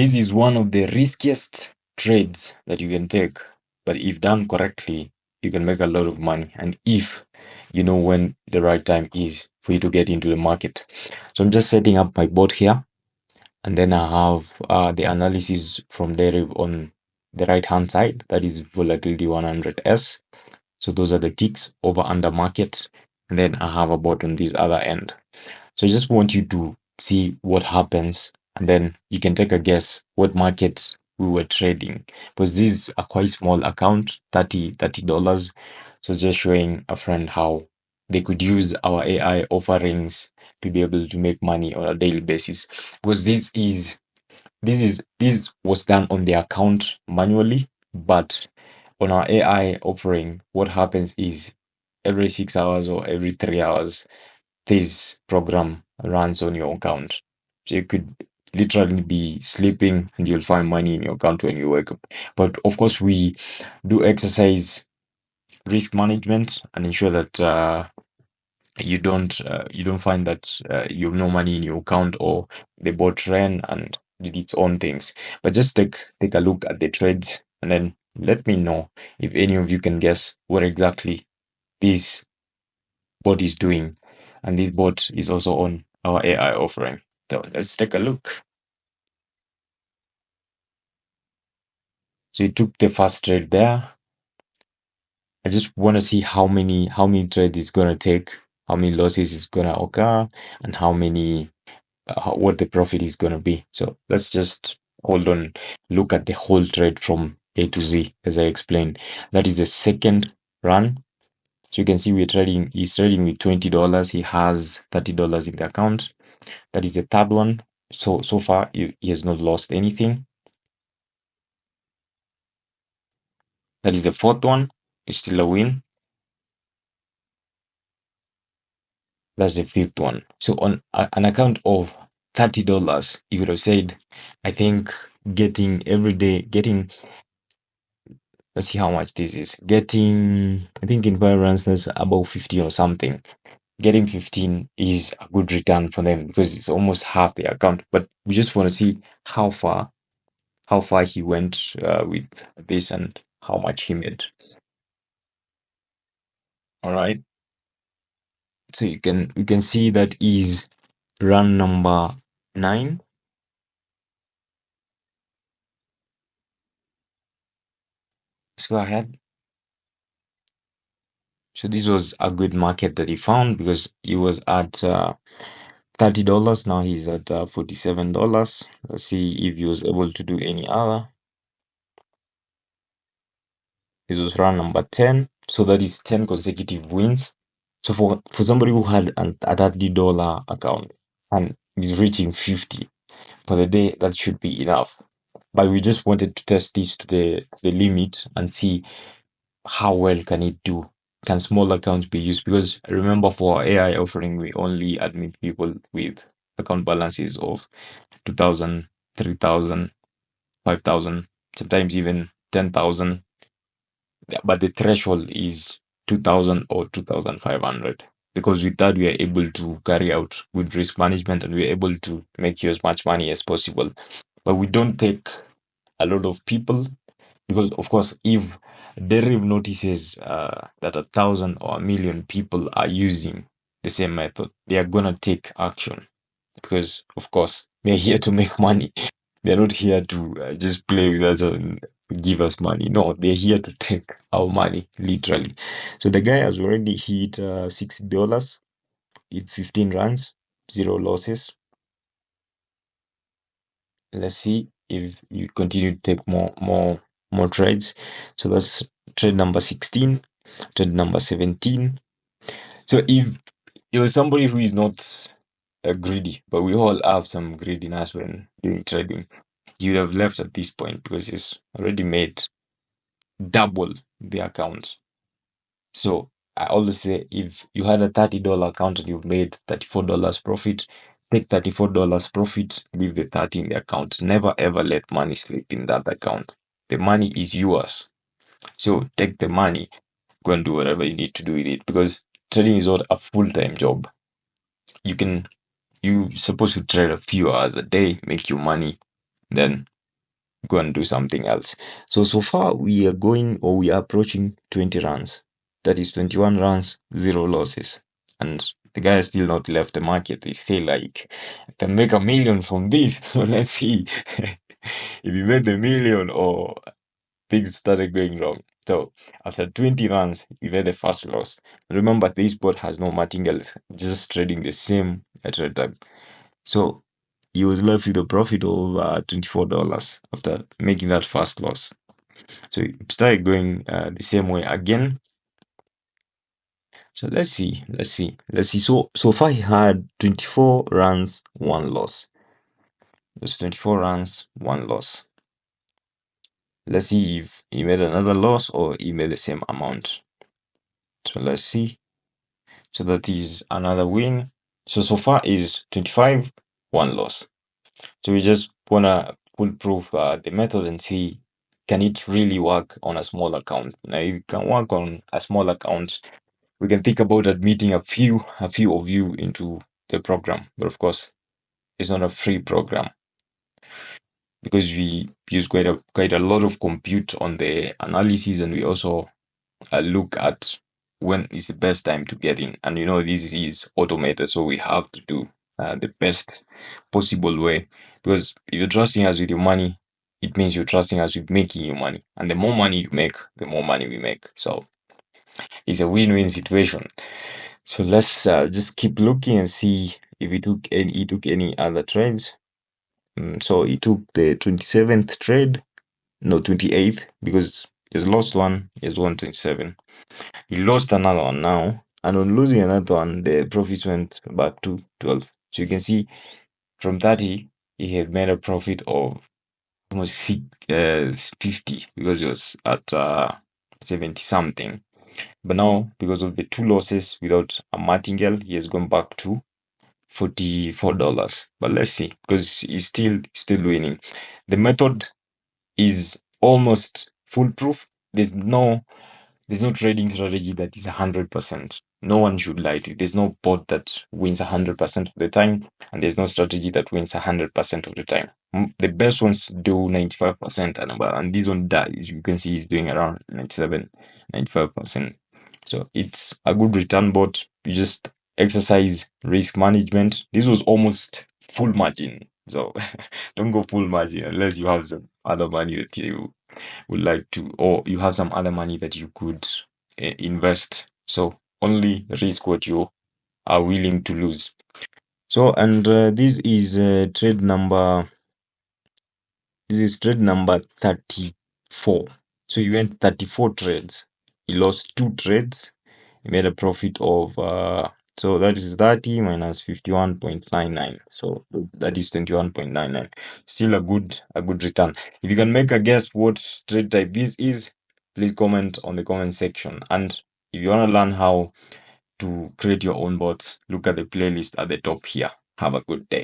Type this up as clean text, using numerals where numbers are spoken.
This is one of the riskiest trades that you can take, but if done correctly, you can make a lot of money. And if you know when the right time is for you to get into the market. So I'm just setting up my bot here, and then I have the analysis from Deriv on the right hand side. That is volatility 100S. So those are the ticks over under market. And then I have a bot on this other end. So I just want you to see what happens, and then you can take a guess what markets we were trading. Because this is a quite small account, $30. So it's just showing a friend how they could use our AI offerings to be able to make money on a daily basis. Because this was done on the account manually, but on our AI offering, what happens is every 6 hours or every 3 hours, this program runs on your account. So you could literally be sleeping and you'll find money in your account when you wake up. But of course, we do exercise risk management and ensure that you don't find that you have no money in your account or the bot ran and did its own things. But just take a look at the trades and then let me know if any of you can guess what exactly this bot is doing. And this bot is also on our AI offering. So let's take a look. So you took the first trade there. I just want to see how many trades it's gonna take, how many losses is gonna occur, and what the profit is gonna be. So let's just hold on, look at the whole trade from A to Z, as I explained. That is the second run. So you can see he's trading with $20. He has $30 in the account. That is the third one. So far, he has not lost anything. That is the fourth one. It's still a win. That's the fifth one. So on an account of $30, you could have said, I think getting every day, let's see how much this is. I think in 5 runs, that's about 50 or something. Getting 15 is a good return for them because it's almost half the account. But we just want to see how far he went with this and how much he made. All right. So you can see that is run number 9. Let's go ahead. So this was a good market that he found because he was at $30. Now he's at $47. Let's see if he was able to do any other. This was run number 10. So that is 10 consecutive wins. So for somebody who had a $30 account and is reaching 50 for the day, that should be enough. But we just wanted to test this to the limit and see how well can it do. Can small accounts be used? Because remember, for our AI offering, we only admit people with account balances of 2,000, 3,000, 5,000, sometimes even 10,000. But the threshold is 2,000 or 2,500. Because with that, we are able to carry out good risk management and we are able to make you as much money as possible. But we don't take a lot of people because, of course, if Deriv notices that 1,000 or 1,000,000 people are using the same method, they are gonna take action because, of course, they're here to make money. They're not here to just play with us and give us money. No, they're here to take our money, literally. So the guy has already hit $60 in 15 runs, 0 losses. Let's see if you continue to take more trades. So that's trade number 16, trade number 17. So if it was somebody who is not greedy, but we all have some greediness when doing trading, you would have left at this point because it's already made double the account. So I always say if you had a $30 account and you've made $34 profit, take $34 profit, leave the 30 in the account. Never ever let money slip in that account. The money is yours. So take the money, go and do whatever you need to do with it because trading is not a full-time job. You supposed to trade a few hours a day, make your money, then go and do something else. So far we are approaching 20 runs. That is 21 runs, 0 losses. And the guy has still not left the market. He's still like, I can make 1 million from this. So let's see if he made the million or things started going wrong. So after 20 runs, he made the first loss. Remember, this bot has no martingale, just trading the same trade type. So he was left with a profit of $24 after making that first loss. So he started going the same way again. So let's see. So far he had 24 runs, 1 loss. There's 24 runs, 1 loss. Let's see if he made another loss or he made the same amount. So let's see. So that is another win. So far is 25, 1 loss. So we just wanna foolproof the method and see, can it really work on a small account? Now, if it can work on a small account, we can think about admitting a few of you into the program. But of course, it's not a free program because we use quite a lot of compute on the analysis, and we also look at when is the best time to get in. And this is automated, so we have to do the best possible way, because if you're trusting us with your money, it means you're trusting us with making you money, and the more money you make, the more money we make. So it's a win-win situation. So let's just keep looking and see if he took any other trades. So he took the 27th trade, no, 28th, because he's lost one, he has won 27. He lost another one now, and on losing another one, the profits went back to 12. So you can see from 30, he had made a profit of almost 50, because he was at 70 something. But now, because of the 2 losses without a martingale, he has gone back to $44. But let's see, because he's still winning. The method is almost foolproof. There's no trading strategy that is 100%. No one should lie to you. There's no bot that wins 100% of the time, and there's no strategy that wins 100% of the time. The best ones do 95%, and this one dies. You can see it's doing around 97, 95%. So it's a good return bot. You just exercise risk management. This was almost full margin. So don't go full margin unless you have some other money that you would like to, or you have some other money that you could invest. So only risk what you are willing to lose. So, and this is trade number 34. So he went 34 trades. He lost 2 trades. He made a profit of so that is 30 minus 51.99. So that is 21.99. Still a good return. If you can make a guess what trade type this is, please comment on the comment section. And if you want to learn how to create your own bots, look at the playlist at the top here. Have a good day.